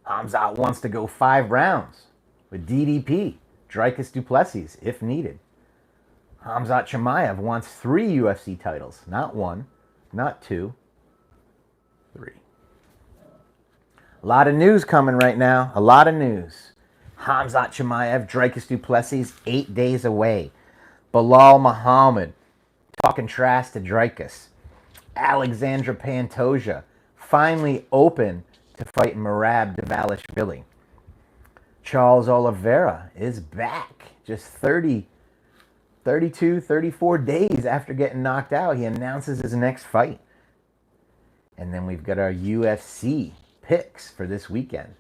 Khamzat wants to go 5 rounds with DDP, Dricus du Plessis, if needed. Khamzat Chimaev wants 3 UFC titles. Not 1, not 2, 3. A lot of news coming right now. A lot of news. Khamzat Chimaev, Dricus du Plessis, 8 days away. Belal Muhammad talking trash to Dricus. Alexandra Pantoja finally open to fight Merab Dvalishvili. Charles Oliveira is back. Just 34 days after getting knocked out, he announces his next fight. And then we've got our UFC picks for this weekend.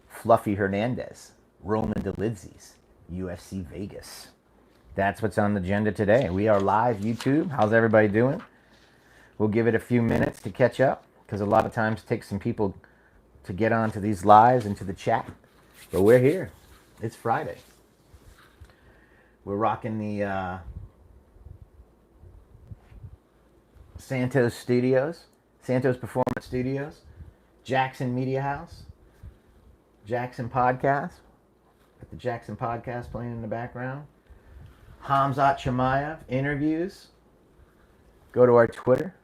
Fluffy Hernandez, Roman Dolidze's, UFC Vegas. That's what's on the agenda today. We are live, YouTube. How's everybody doing? We'll give it a few minutes to catch up, because a lot of times it takes some people to get onto these lives and to the chat. But we're here. It's Friday. We're rocking the Santos Studios, Santos Performance Studios, Jackson Media House, Jackson Podcast. Got the Jackson Podcast playing in the background. Khamzat Chimaev interviews. Go to our Twitter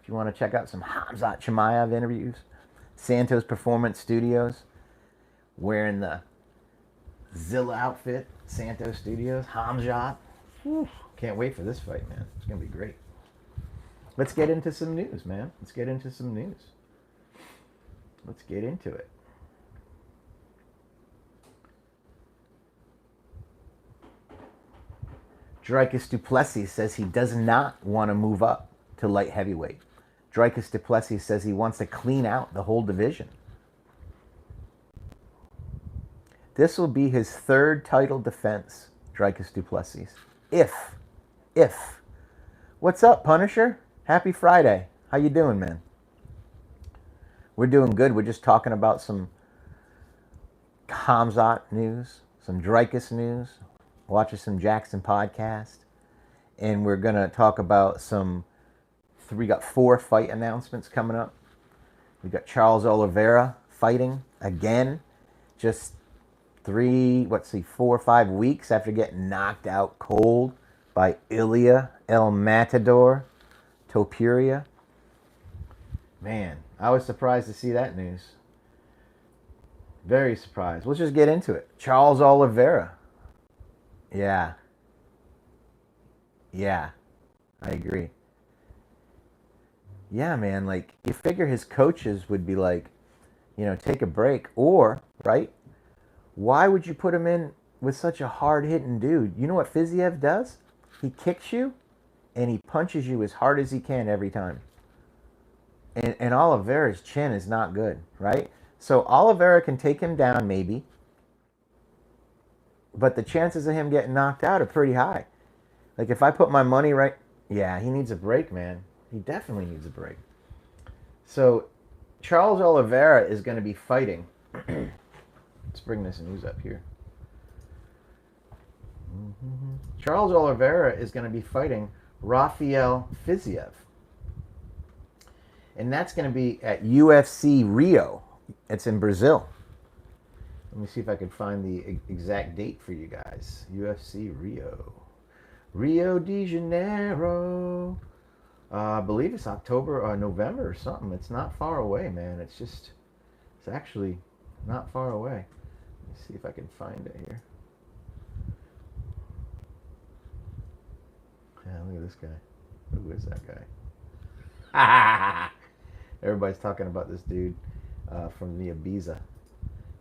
if you want to check out some Khamzat Chimaev interviews. Santos Performance Studios, wearing the Zilla outfit. Santos Studios, Khamzat. Can't wait for this fight, man. It's gonna be great. Let's get into some news, man. Let's get into some news. Let's get into it. Dricus du Plessis says he does not want to move up to light heavyweight. Dricus du Plessis says he wants to clean out the whole division. This will be his 3rd title defense, Dricus du Plessis. If. What's up, Punisher? Happy Friday. How you doing, man? We're doing good. We're just talking about some Khamzat news, some Dricus news, watching some Jackson Podcast, and we're going to talk about we got 4 fight announcements coming up. We got Charles Oliveira fighting again, just 4 or 5 weeks after getting knocked out cold by Ilya El Matador Topuria. Man, I was surprised to see that news. Very surprised. Let's just get into it. Charles Oliveira. Yeah, I agree. Yeah, man, like, you figure his coaches would be like, take a break. Or, right, why would you put him in with such a hard-hitting dude? You know what Fiziev does? He kicks you, and he punches you as hard as he can every time. And Oliveira's chin is not good, right? So Oliveira can take him down, maybe, but the chances of him getting knocked out are pretty high. Like, if I put my money right... Yeah, he needs a break, man. He definitely needs a break. So, Charles Oliveira is going to be fighting... Let's bring this news up here. Charles Oliveira is going to be fighting Rafael Fiziev. And that's going to be at UFC Rio. It's in Brazil. Let me see if I can find the exact date for you guys. UFC Rio. Rio de Janeiro. I believe it's October or November or something. It's not far away, man. It's actually not far away. Let's see if I can find it here. Yeah, look at this guy. Who is that guy? Everybody's talking about this dude from the Ibiza.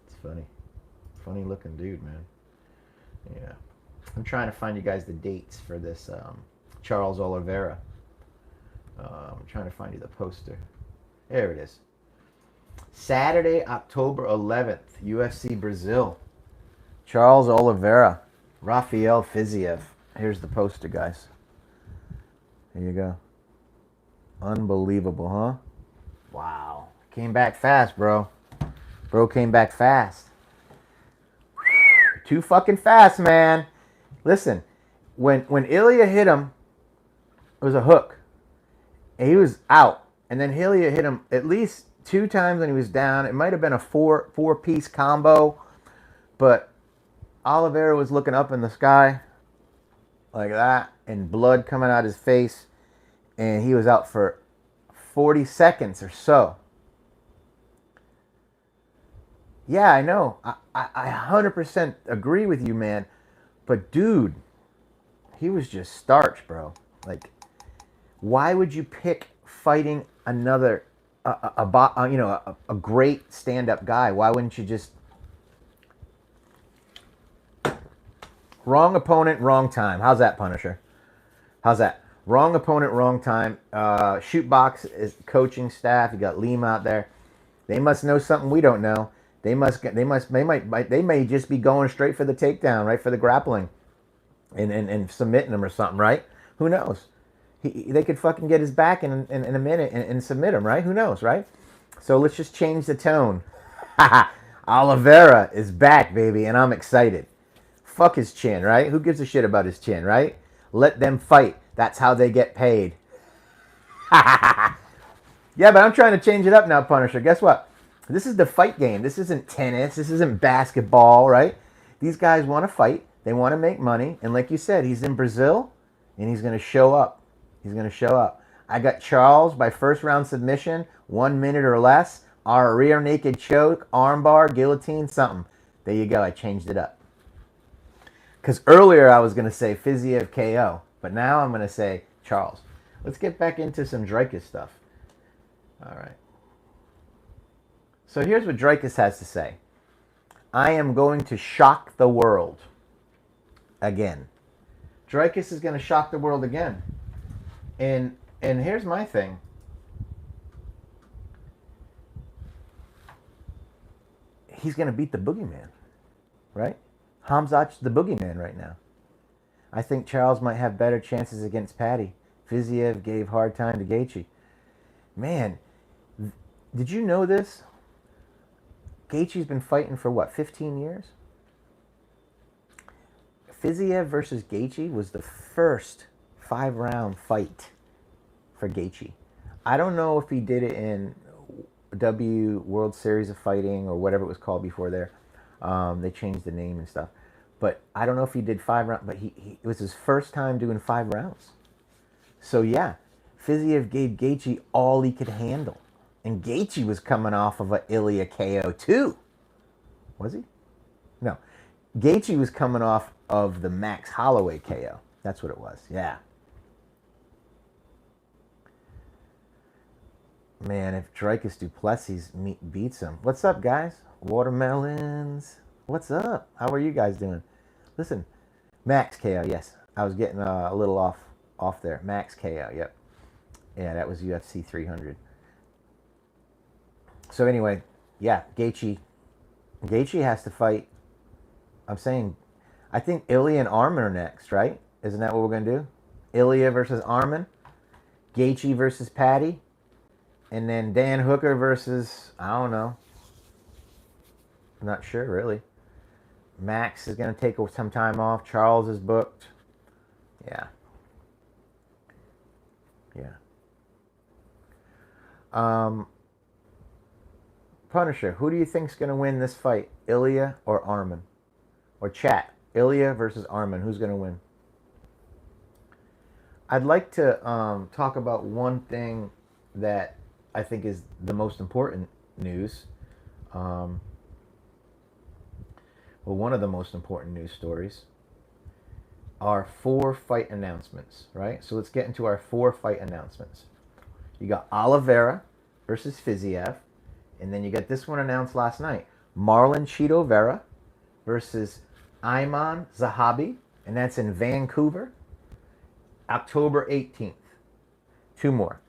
It's funny. Funny looking dude, man. Yeah. I'm trying to find you guys the dates for this Charles Oliveira. I'm trying to find you the poster. There it is. Saturday, October 11th, UFC Brazil. Charles Oliveira, Rafael Fiziev. Here's the poster, guys. Here you go. Unbelievable, huh? Wow. Came back fast, bro. Bro came back fast. Too fucking fast, man. Listen, when Ilya hit him, it was a hook. And he was out. And then Ilya hit him at least 2 times when he was down. It might have been a four-piece combo, but Oliveira was looking up in the sky like that, and blood coming out his face, and he was out for 40 seconds or so. Yeah, I know. I 100% agree with you, man. But dude, he was just starch, bro. Like, why would you pick fighting another a great stand-up guy? Why wouldn't you just wrong opponent, wrong time? How's that, Punisher? How's that? Wrong opponent, wrong time. Shootbox is coaching staff. You got Lima out there. They must know something we don't know. They may just be going straight for the takedown, right, for the grappling, and submitting him or something, right? Who knows? They could fucking get his back in a minute and submit him, right? Who knows, right? So let's just change the tone. Oliveira is back, baby, and I'm excited. Fuck his chin, right? Who gives a shit about his chin, right? Let them fight. That's how they get paid. Yeah, but I'm trying to change it up now, Punisher. Guess what? This is the fight game. This isn't tennis. This isn't basketball, right? These guys want to fight. They want to make money. And like you said, he's in Brazil, and he's going to show up. He's going to show up. I got Charles by first round submission, 1 minute or less. Our rear naked choke, armbar, guillotine, something. There you go. I changed it up. Because earlier I was going to say Fiziev KO, but now I'm going to say Charles. Let's get back into some Dreykus stuff. All right. So here's what Dreykus has to say. I am going to shock the world again. Dreykus is going to shock the world again. And here's my thing. He's going to beat the boogeyman, right? Khamzat's the boogeyman right now. I think Charles might have better chances against Patty. Fiziev gave hard time to Gaethje. Man, did you know this? Gaethje's been fighting for what, 15 years? Fiziev versus Gaethje was the first 5-round fight for Gaethje. I don't know if he did it in W World Series of Fighting or whatever it was called before there. They changed the name and stuff. But I don't know if he did 5 rounds, but it was his first time doing 5 rounds. So yeah, Fiziev gave Gaethje all he could handle. And Gaethje was coming off of a Ilya KO too. Was he? No. Gaethje was coming off of the Max Holloway KO. That's what it was. Yeah. Man, if Dreykus Duplessis beats him. What's up, guys? Watermelons. What's up? How are you guys doing? Listen, Max KO, yes. I was getting a little off there. Max KO, yep. Yeah, that was UFC 300. So anyway, yeah, Gaethje has to fight. I'm saying, I think Ilya and Arman are next, right? Isn't that what we're going to do? Ilya versus Arman. Gaethje versus Patty. And then Dan Hooker versus, I don't know. I'm not sure, really. Max is going to take some time off. Charles is booked. Yeah. Punisher, who do you think is going to win this fight? Ilya or Arman? Or chat. Ilya versus Arman. Who's going to win? I'd like to talk about one thing that I think is the most important news. Well, one of the most important news stories are 4 fight announcements, right? So let's get into our 4 fight announcements. You got Oliveira versus Fiziev, and then you got this one announced last night. Marlon Chito Vera versus Ayman Zahabi, and that's in Vancouver, October 18th. 2 more.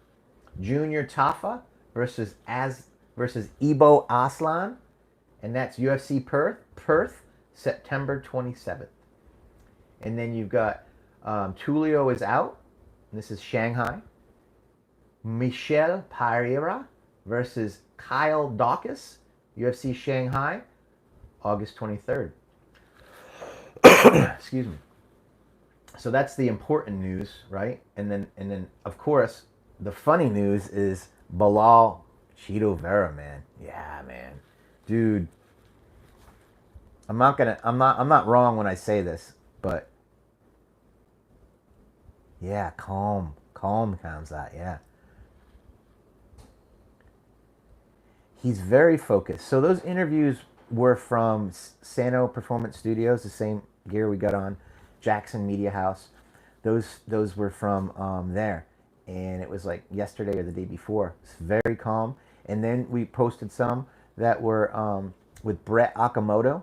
Junior Tafa versus Ibo Aslan, and that's UFC Perth, September 27th. And then you've got Tulio is out. This is Shanghai. Michel Pereira versus Kyle Dawkins, UFC Shanghai, August 23rd. Excuse me. So that's the important news, right? And then of course the funny news is Belal Cheeto Vera, man. Yeah, man. Dude, I'm not wrong when I say this, but yeah, calm Khamzat, yeah. He's very focused. So those interviews were from Sano Performance Studios, the same gear we got on, Jackson Media House. Those were from there, and it was like yesterday or the day before. It's very calm. And then we posted some that were with Brett Okamoto,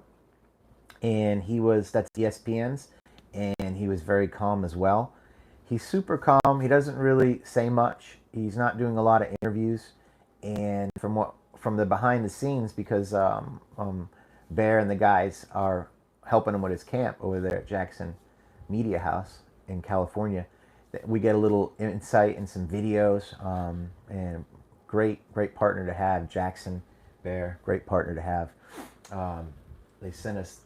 and that's ESPN's, and he was very calm as well. He's super calm. He doesn't really say much. He's not doing a lot of interviews, and from the behind the scenes, because Bear and the guys are helping him with his camp over there at Jackson Media House in California. We get a little insight and some videos, and great partner to have. Jackson Bear, great partner to have. They sent us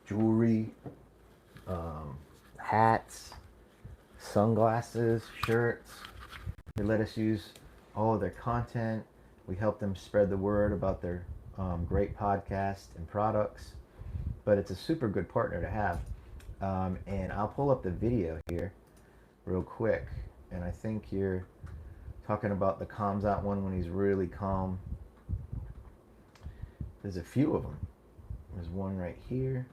jewelry, hats, sunglasses, shirts. They let us use all of their content. We help them spread the word about their great podcast and products. But it's a super good partner to have. And I'll pull up the video here real quick. And I think you're talking about the Khamzat one when he's really calm. There's a few of them. There's one right here.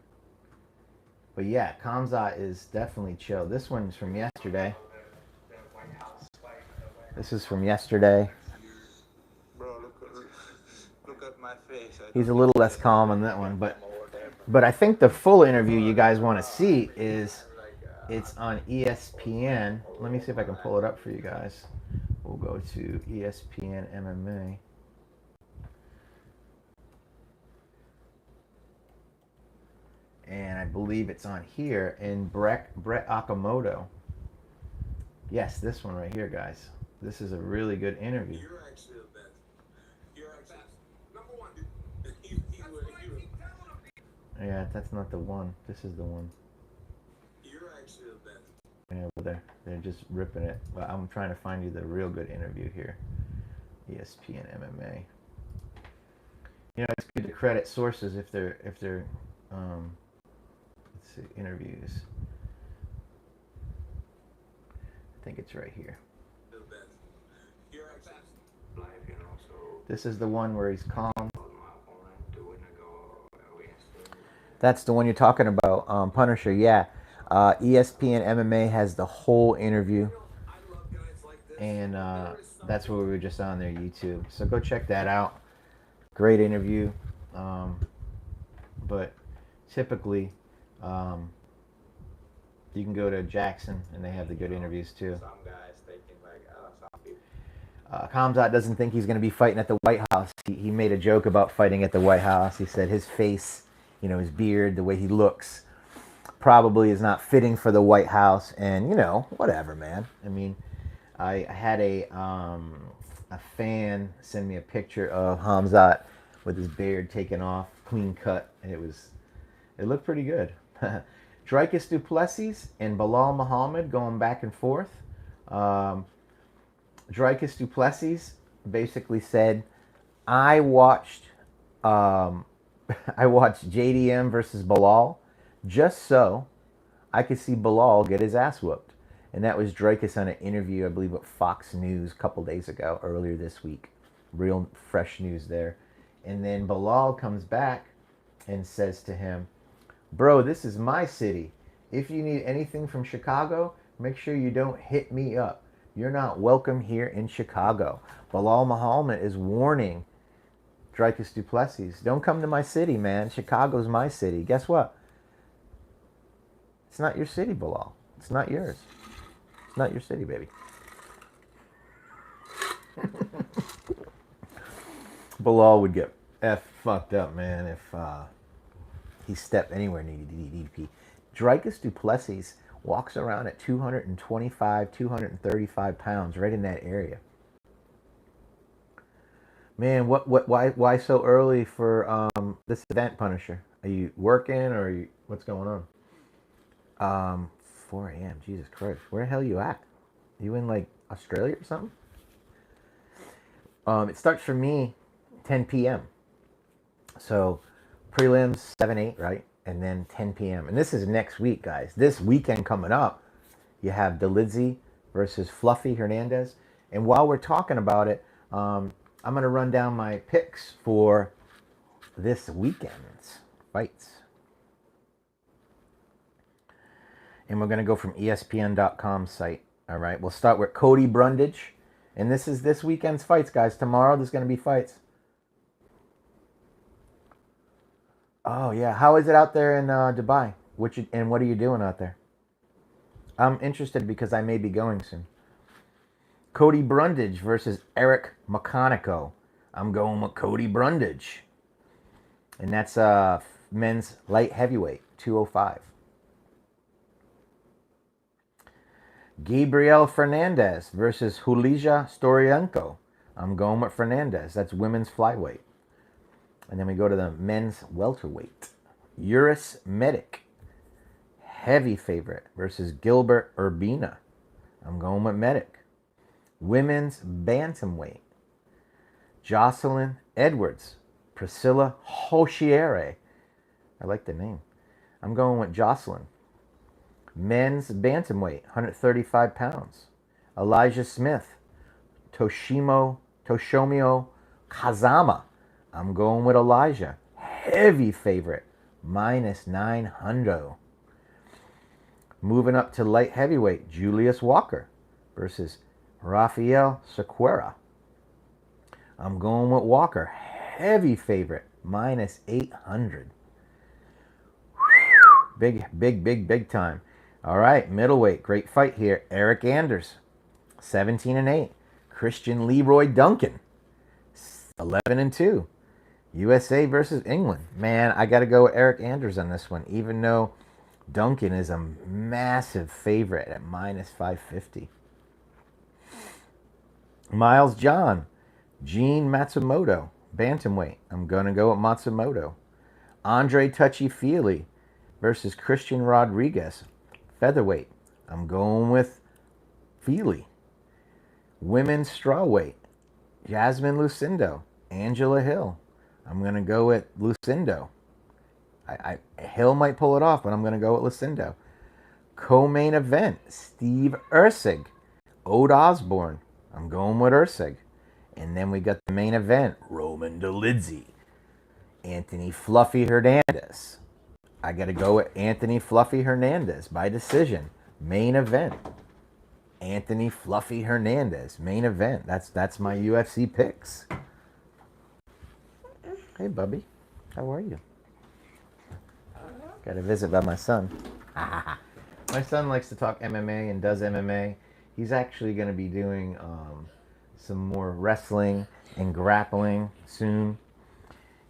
But yeah, Khamzat is definitely chill. This one's from yesterday. This is from yesterday. Bro, look at my face. He's a little less calm on that one, but I think the full interview you guys want to see it's on ESPN. Let me see if I can pull it up for you guys. We'll go to ESPN MMA. And I believe it's on here. And Brett Okamoto. Yes, this one right here, guys. This is a really good interview. You're actually the best. You're actually number one. Yeah, that's not the one. This is the one. You're actually the best. Yeah, well, they're just ripping it. But I'm trying to find you the real good interview here. ESPN MMA. You know, it's good to credit sources if they're let's see, interviews. I think it's right here. This is the one where he's calm. That's the one you're talking about, Punisher. Yeah, ESPN MMA has the whole interview, and that's what we were just on their YouTube. So go check that out. Great interview, but typically you can go to Jackson, and they have the good interviews too. Some guys thinking like, some people. Khamzat doesn't think he's going to be fighting at the White House. He made a joke about fighting at the White House. He said his face, his beard, the way he looks, probably is not fitting for the White House. And, whatever, man. I mean, I had a fan send me a picture of Khamzat with his beard taken off, clean cut, and it looked pretty good. Dricus du Plessis and Belal Muhammad going back and forth. Dricus du Plessis basically said, I watched JDM versus Belal just so I could see Belal get his ass whooped. And that was Dricus on an interview, I believe, with Fox News a couple days ago, earlier this week. Real fresh news there. And then Belal comes back and says to him, bro, this is my city. If you need anything from Chicago, make sure you don't hit me up. You're not welcome here in Chicago. Belal Muhammad is warning Dricus du Plessis, don't come to my city, man. Chicago's my city. Guess what? It's not your city, Belal. It's not yours. It's not your city, baby. Belal would get fucked up, man, if he stepped anywhere near DDP. Dricus du Plessis walks around at 225, 235 pounds, right in that area. Man, why so early for this event, Punisher? Are you working or what's going on? 4 a.m. Jesus Christ, where the hell are you at? You in like Australia or something? It starts for me 10 p.m. So prelims 7, 8, right? And then 10 p.m. And this is next week, guys. This weekend coming up, you have Delizzi versus Fluffy Hernandez. And while we're talking about it, I'm going to run down my picks for this weekend's fights. And we're going to go from ESPN.com site. All right. We'll start with Cody Brundage. And this is this weekend's fights, guys. Tomorrow there's going to be fights. Oh, yeah. How is it out there in Dubai? And what are you doing out there? I'm interested because I may be going soon. Cody Brundage versus Eric Makhachev. I'm going with Cody Brundage. And that's men's light heavyweight, 205. Gabriel Fernandez versus Julija Storienko. I'm going with Fernandez. That's women's flyweight. And then we go to the men's welterweight. Uris Medic, heavy favorite, versus Gilbert Urbina. I'm going with Medic. Women's bantamweight. Jocelyn Edwards, Priscilla Hochiere. I like the name. I'm going with Jocelyn. Men's bantamweight, 135 pounds. Elijah Smith, Toshimio Kazama. I'm going with Elijah. Heavy favorite, -900. Moving up to light heavyweight, Julius Walker versus Rafael Sequeira. I'm going with Walker. Heavy favorite, -800. Big time. All right, middleweight. Great fight here. Eric Anders, 17-8. Christian Leroy Duncan, 11-2. USA versus England. Man, I got to go with Eric Anders on this one, even though Duncan is a massive favorite at -550. Miles John, Gene Matsumoto, bantamweight. I'm going to go with Matsumoto. Andre Touchy-Feely versus Christian Rodriguez, featherweight. I'm going with Feely. Women's strawweight, Jasmine Lucindo, Angela Hill. I'm going to go with Lucindo. Hill might pull it off, but I'm going to go with Lucindo. Co-main event, Steve Erceg, Ode Osborne. I'm going with Erceg. And then we got the main event, Roman Dolidze, Anthony Fluffy Hernandez. I got to go with Anthony Fluffy Hernandez by decision. Main event, Anthony Fluffy Hernandez. Main event. That's my UFC picks. Hey, Bubby. How are you? Got a visit by my son. My son likes to talk MMA and does MMA. He's actually going to be doing some more wrestling and grappling soon.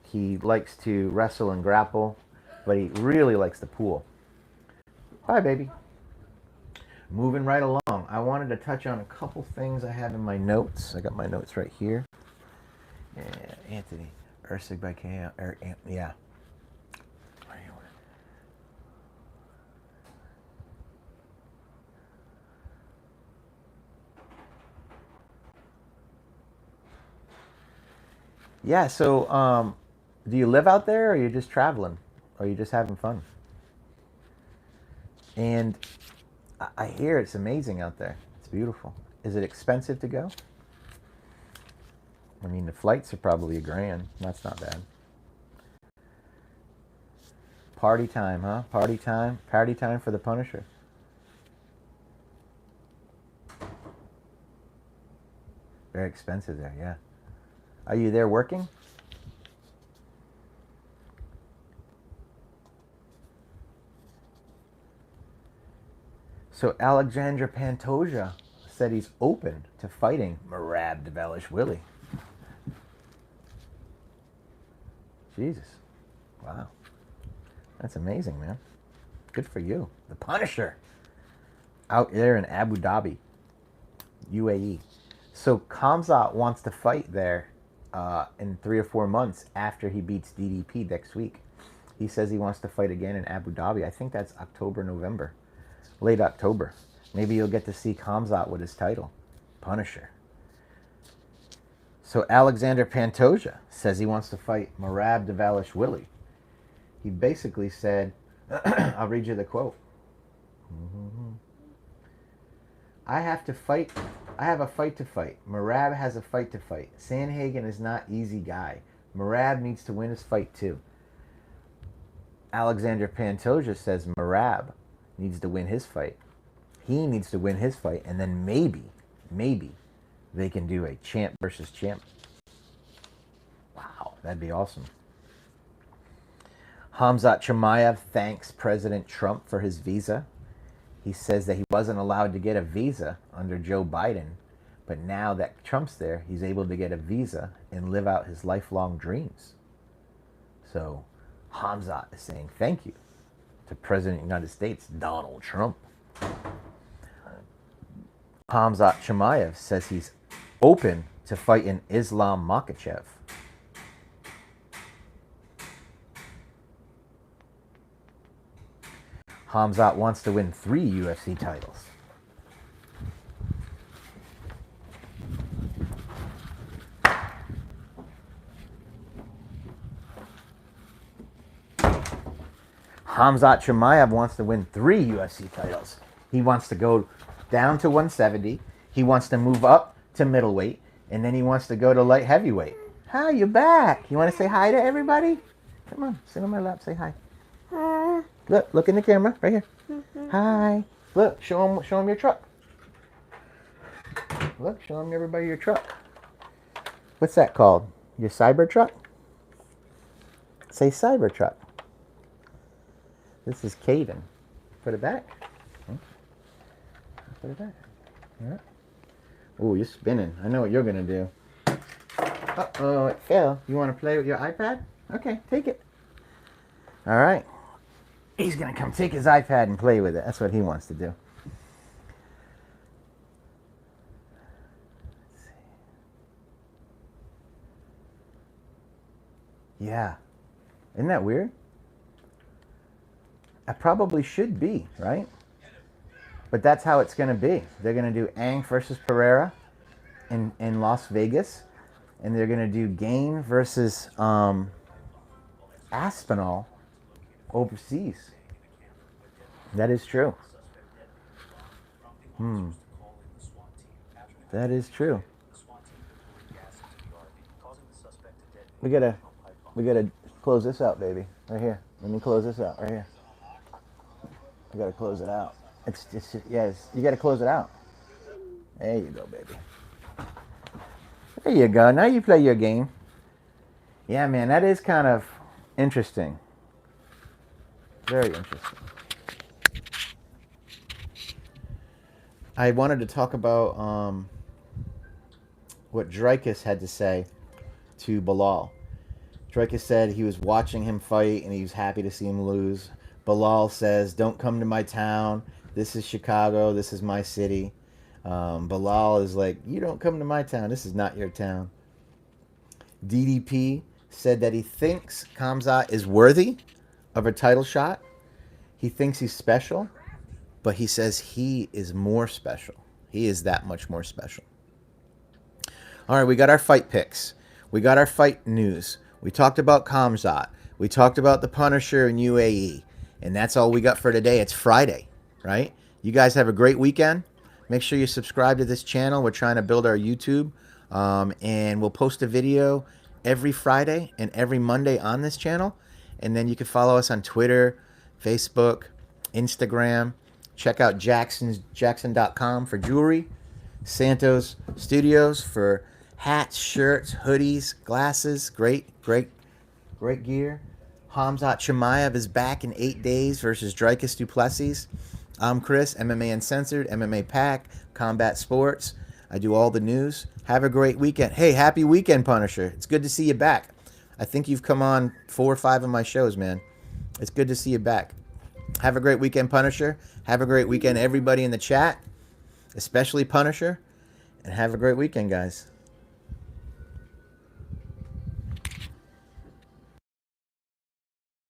He likes to wrestle and grapple, but he really likes the pool. Hi, baby. Moving right along, I wanted to touch on a couple things I have in my notes. I got my notes right here. Yeah, Anthony Erceg by KO. Yeah. Yeah, so do you live out there, or are you just traveling? Or are you just having fun? And I hear it's amazing out there. It's beautiful. Is it expensive to go? I mean, the flights are probably $1,000. That's not bad. Party time, huh? Party time. Party time for the Punisher. Very expensive there, yeah. Are you there working? So Alexandra Pantoja said he's open to fighting Merab Dvalishvili. Jesus. Wow. That's amazing, man. Good for you. The Punisher. Out there in Abu Dhabi, UAE. So Khamzat wants to fight there in 3 or 4 months after he beats DDP next week. He says he wants to fight again in Abu Dhabi. I think that's October, November. Late October. Maybe you'll get to see Khamzat with his title. Punisher. So Alexander Pantoja says he wants to fight Merab Dvalishvili. He basically said, I'll read you the quote. I have to fight. I have a fight to fight. Merab has a fight to fight. Sandhagen is not easy guy. Merab needs to win his fight too. Alexander Pantoja says Merab needs to win his fight. He needs to win his fight, and then maybe they can do a champ versus champ. Wow, that'd be awesome. Khamzat Chimaev thanks President Trump for his visa. He says that he wasn't allowed to get a visa under Joe Biden, but now that Trump's there, he's able to get a visa and live out his lifelong dreams. So Khamzat is saying thank you to President of the United States, Donald Trump. Khamzat Chimaev says he's open to fighting Islam Makhachev. Khamzat wants to win 3 UFC titles. Khamzat Chimaev wants to win 3 UFC titles. He wants to go down to 170. He wants to move up to middleweight. And then he wants to go to light heavyweight. Hi, you're back. You want to say hi to everybody? Come on, sit on my lap, say hi. Look in the camera, right here. Hi. Look, show them your truck. Look, show them everybody your truck. What's that called? Your cyber truck? Say cyber truck. This is Caden. Put it back. Put it back. All right. Oh, you're spinning. I know what you're gonna do. Uh-oh, it fell. You want to play with your iPad? Okay, take it. All right. He's going to come take his iPad and play with it. That's what he wants to do. Let's see. Yeah. Isn't that weird? I probably should be, right? But that's how it's going to be. They're going to do Ang versus Pereira in Las Vegas. And they're going to do Gain versus Aspinall overseas. That is true. That is true. We gotta close this out, baby. Right here. Let me close this out. Right here. I gotta close it out. It's just, yes. You gotta close it out. There you go, baby. There you go. Now you play your game. Yeah, man, that is kind of interesting. Very interesting. I wanted to talk about what Dreykus had to say to Belal. Dreykus said he was watching him fight and he was happy to see him lose. Belal says, "Don't come to my town. This is Chicago. This is my city." Belal is like, "You don't come to my town. This is not your town." DDP said that he thinks Khamzat is worthy of a title shot. He thinks he's special, but he says he is more special. He is that much more special. All right, we got our fight picks. We got our fight news. We talked about Khamzat. We talked about the Punisher in UAE. And that's all we got for today. It's Friday, right? You guys have a great weekend. Make sure you subscribe to this channel. We're trying to build our YouTube. And we'll post a video every Friday and every Monday on this channel. And then you can follow us on Twitter, Facebook, Instagram. Check out Jackson.com for jewelry. Santos Studios for hats, shirts, hoodies, glasses. Great gear. Khamzat Chimaev is back in 8 days versus Dreykus Duplessis. I'm Chris, MMA Uncensored, MMA Pack, Combat Sports. I do all the news. Have a great weekend. Hey, happy weekend, Punisher. It's good to see you back. I think you've come on 4 or 5 of my shows, man. It's good to see you back. Have a great weekend, Punisher. Have a great weekend, everybody in the chat, especially Punisher. And have a great weekend, guys.